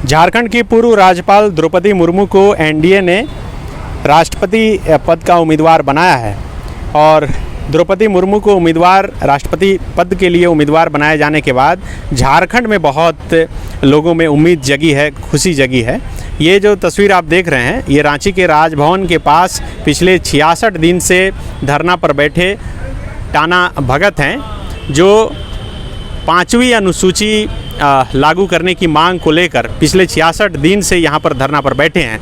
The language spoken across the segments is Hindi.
झारखंड की पूर्व राज्यपाल द्रौपदी मुर्मू को एनडीए ने राष्ट्रपति पद का उम्मीदवार बनाया है और द्रौपदी मुर्मू को राष्ट्रपति पद के लिए उम्मीदवार बनाए जाने के बाद झारखंड में बहुत लोगों में उम्मीद जगी है, खुशी जगी है। ये जो तस्वीर आप देख रहे हैं ये रांची के राजभवन के पास पिछले 66 दिन से धरना पर बैठे टाना भगत हैं जो 5वीं अनुसूची लागू करने की मांग को लेकर पिछले 66 दिन से यहाँ पर धरना पर बैठे हैं।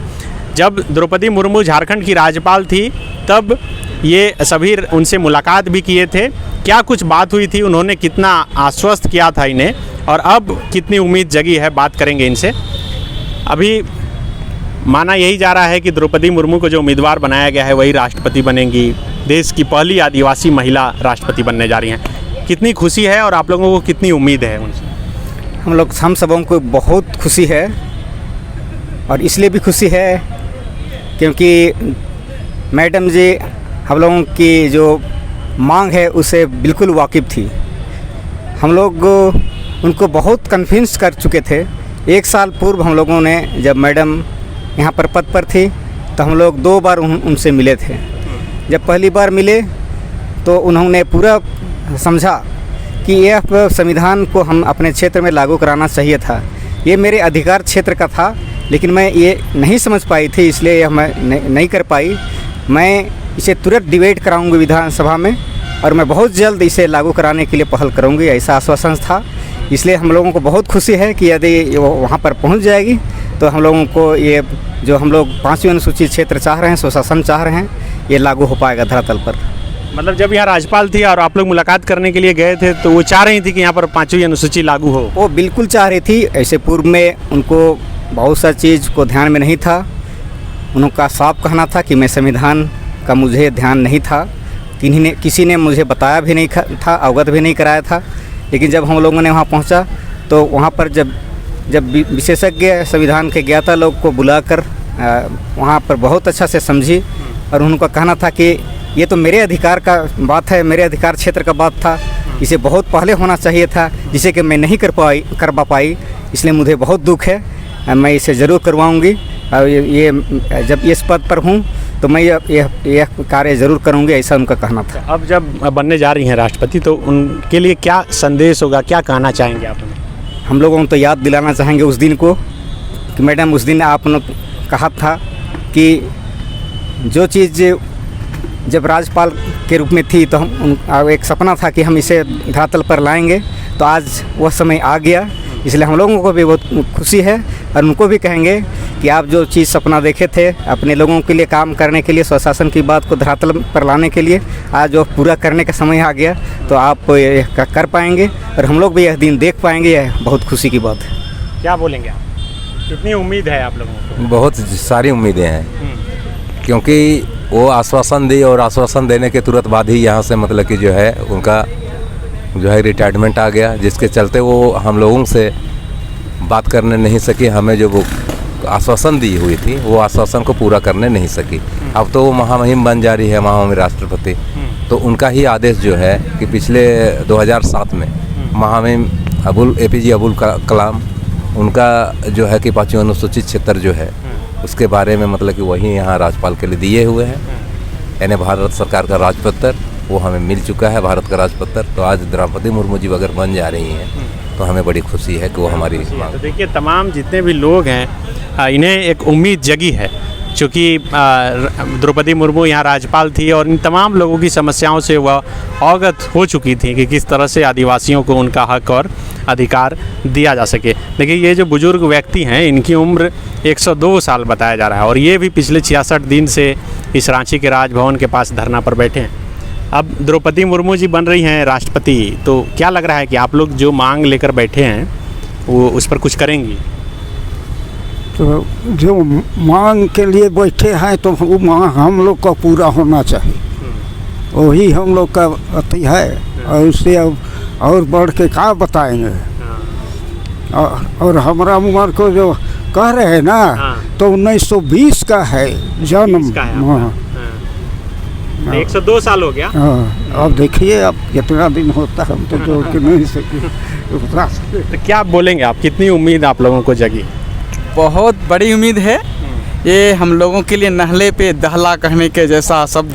जब द्रौपदी मुर्मू झारखंड की राज्यपाल थी तब ये सभी उनसे मुलाकात भी किए थे। क्या कुछ बात हुई थी, उन्होंने कितना आश्वस्त किया था इन्हें और अब कितनी उम्मीद जगी है, बात करेंगे इनसे। अभी माना यही जा रहा है कि द्रौपदी मुर्मू को जो उम्मीदवार बनाया गया है वही राष्ट्रपति बनेंगी, देश की पहली आदिवासी महिला राष्ट्रपति बनने जा रही हैं। कितनी खुशी है और आप लोगों को कितनी उम्मीद है उनसे? हम सबों को बहुत खुशी है और इसलिए भी खुशी है क्योंकि मैडम जी हम लोगों की जो मांग है उसे बिल्कुल वाकिफ़ थी। हम लोग उनको बहुत कन्विंस कर चुके थे। 1 साल पूर्व हम लोगों ने जब मैडम यहाँ पर पद पर थी तो हम लोग 2 बार उनसे मिले थे। जब पहली बार मिले तो उन्होंने पूरा समझा कि यह संविधान को हम अपने क्षेत्र में लागू कराना चाहिए था। ये मेरे अधिकार क्षेत्र का था लेकिन मैं ये नहीं समझ पाई थी, इसलिए यह मैं नहीं कर पाई। मैं इसे तुरंत डिबेट कराऊंगी विधानसभा में और मैं बहुत जल्द इसे लागू कराने के लिए पहल करूंगी, ऐसा आश्वासन था। इसलिए हम लोगों को बहुत खुशी है कि यदि वो वहाँ पर पहुँच जाएगी तो हम लोगों को ये जो हम लोग 5वीं अनुसूचित क्षेत्र चाह रहे हैं, स्वशासन चाह रहे हैं, ये लागू हो पाएगा धरातल पर। मतलब जब यहाँ राज्यपाल थी और आप लोग मुलाकात करने के लिए गए थे तो वो चाह रही थी कि यहाँ पर 5वीं अनुसूची लागू हो? वो बिल्कुल चाह रही थी। ऐसे पूर्व में उनको बहुत सा चीज़ को ध्यान में नहीं था। उनका साफ कहना था कि मैं संविधान का मुझे ध्यान नहीं था, किसी ने मुझे बताया भी नहीं था, अवगत भी नहीं कराया था। लेकिन जब हम लोगों ने वहाँ पहुँचा तो वहाँ पर जब विशेषज्ञ संविधान के ज्ञाता लोग को बुलाकर वहाँ पर बहुत अच्छा से समझी और उनका कहना था कि ये तो मेरे अधिकार का बात है, मेरे अधिकार क्षेत्र का बात था, इसे बहुत पहले होना चाहिए था जिसे कि मैं नहीं करवा पाई। इसलिए मुझे बहुत दुख है, मैं इसे ज़रूर करवाऊंगी और ये जब इस पद पर हूँ तो मैं यह कार्य ज़रूर करूँगी, ऐसा उनका कहना था। अब जब बनने जा रही हैं राष्ट्रपति तो उनके लिए क्या संदेश होगा, क्या कहना चाहेंगे आप? हम लोगों को तो याद दिलाना चाहेंगे उस दिन को कि मैडम उस दिन आपने कहा था कि जो चीज़ जब राज्यपाल के रूप में थी तो हम एक सपना था कि हम इसे धरातल पर लाएंगे, तो आज वह समय आ गया। इसलिए हम लोगों को भी बहुत खुशी है और उनको भी कहेंगे कि आप जो चीज़ सपना देखे थे अपने लोगों के लिए काम करने के लिए, स्वशासन की बात को धरातल पर लाने के लिए, आज जो पूरा करने का समय आ गया तो आप कर पाएंगे और हम लोग भी यह दिन देख पाएंगे। यह बहुत खुशी की बात है। क्या बोलेंगे आप? कितनी उम्मीद है आप लोगों को? बहुत सारी उम्मीदें हैं क्योंकि वो आश्वासन दी और आश्वासन देने के तुरंत बाद ही यहाँ से मतलब कि जो है उनका जो है रिटायरमेंट आ गया, जिसके चलते वो हम लोगों से बात करने नहीं सकी। हमें जो वो आश्वासन दी हुई थी वो आश्वासन को पूरा करने नहीं सकी। अब तो वो महामहिम बन जा रही है, महामहिम राष्ट्रपति। तो उनका ही आदेश जो है कि पिछले 2007 में महामहिम APJ अबुल कलाम उनका जो है कि 5वीं अनुसूचित क्षेत्र जो है उसके बारे में मतलब कि वही यहाँ राज्यपाल के लिए दिए हुए हैं। यानी भारत सरकार का राजपत्र वो हमें मिल चुका है, भारत का राजपत्र। तो आज द्रौपदी मुर्मू जी अगर बन जा रही हैं तो हमें बड़ी खुशी है कि वो हमारी मांग। तो देखिए तमाम जितने भी लोग हैं इन्हें एक उम्मीद जगी है, चूँकि द्रौपदी मुर्मू यहाँ राज्यपाल थी और इन तमाम लोगों की समस्याओं से वह अवगत हो चुकी थी कि किस तरह से आदिवासियों को उनका हक और अधिकार दिया जा सके। देखिए ये जो बुजुर्ग व्यक्ति हैं इनकी उम्र 102 साल बताया जा रहा है और ये भी पिछले 66 दिन से इस रांची के राजभवन के पास धरना पर बैठे हैं। अब द्रौपदी मुर्मू जी बन रही हैं राष्ट्रपति, तो क्या लग रहा है कि आप लोग जो मांग लेकर बैठे हैं वो उस पर कुछ करेंगी? तो जो मांग के लिए बैठे हैं तो वो मांग हम लोग का पूरा होना चाहिए, वही हम लोग का अति है और उससे अब और बढ़ के क्या बताएंगे। और हमारा उम्र को जो कह रहे हैं ना तो 1920 का है जन्म। 102 साल हो गया। अब देखिए अब कितना दिन होता है, हम तो जोड़ के नहीं सके। तो क्या बोलेंगे आप, कितनी उम्मीद आप लोगों को जगी? बहुत बड़ी उम्मीद है। ये हम लोगों के लिए नहले पे दहला कहने के जैसा शब्द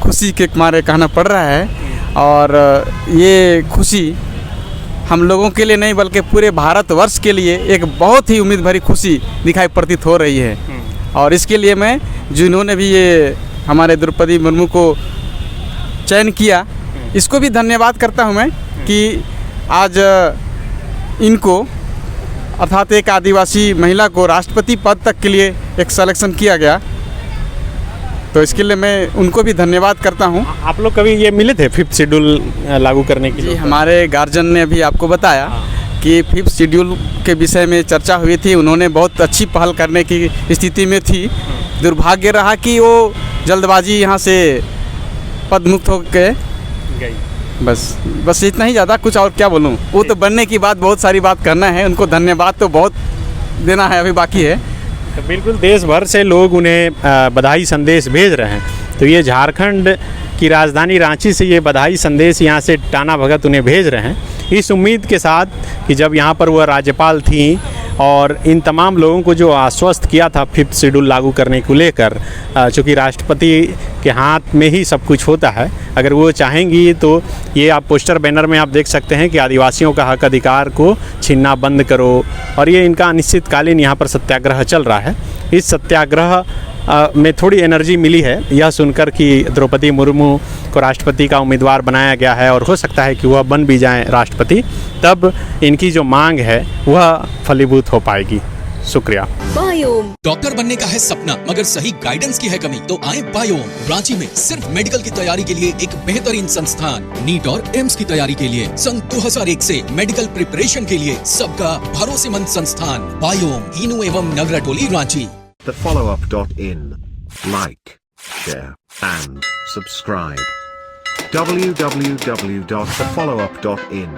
खुशी के मारे कहना पड़ रहा है। और ये खुशी हम लोगों के लिए नहीं बल्कि पूरे भारतवर्ष के लिए एक बहुत ही उम्मीद भरी खुशी दिखाई प्रतीत हो रही है। और इसके लिए मैं जिन्होंने भी ये हमारे द्रौपदी मुर्मू को चयन किया, इसको भी धन्यवाद करता हूँ मैं कि आज इनको अर्थात एक आदिवासी महिला को राष्ट्रपति पद तक के लिए एक सिलेक्शन किया गया, तो इसके लिए मैं उनको भी धन्यवाद करता हूँ। आप लोग कभी ये मिले थे 5th शेड्यूल लागू करने के जी, लिए? हमारे गार्जियन ने अभी आपको बताया कि 5th शेड्यूल के विषय में चर्चा हुई थी। उन्होंने बहुत अच्छी पहल करने की स्थिति में थी। दुर्भाग्य रहा कि वो जल्दबाजी यहाँ से पदमुक्त हो के गई। बस इतना ही, ज़्यादा कुछ और क्या बोलूँ। वो तो बनने की बात बहुत सारी बात करना है, उनको धन्यवाद तो बहुत देना है, अभी बाकी है। तो बिल्कुल देश भर से लोग उन्हें बधाई संदेश भेज रहे हैं। तो ये झारखंड की राजधानी रांची से ये बधाई संदेश यहाँ से टाना भगत उन्हें भेज रहे हैं, इस उम्मीद के साथ कि जब यहाँ पर वह राज्यपाल थी और इन तमाम लोगों को जो आश्वस्त किया था 5th शेड्यूल लागू करने को लेकर, चूँकि राष्ट्रपति के हाथ में ही सब कुछ होता है, अगर वो चाहेंगी तो ये आप पोस्टर बैनर में आप देख सकते हैं कि आदिवासियों का हक अधिकार को छीनना बंद करो। और ये इनका अनिश्चितकालीन यहाँ पर सत्याग्रह चल रहा है। इस सत्याग्रह में थोड़ी एनर्जी मिली है यह सुनकर कि द्रौपदी मुर्मू को राष्ट्रपति का उम्मीदवार बनाया गया है और हो सकता है कि वह बन भी जाएं राष्ट्रपति, तब इनकी जो मांग है वह फलीभूत हो पाएगी। शुक्रिया। बायोम डॉक्टर बनने का है सपना मगर सही गाइडेंस की है कमी, तो आए बायोम। रांची में सिर्फ मेडिकल की तैयारी के लिए एक बेहतरीन संस्थान, नीट और एम्स की तैयारी के लिए सन 2001 से मेडिकल प्रिपरेशन के लिए सबका भरोसेमंद संस्थान बायोम, इनू एवं नगराटोली, Ranchi. thefollowup.in. Like, share, and subscribe. www.thefollowup.in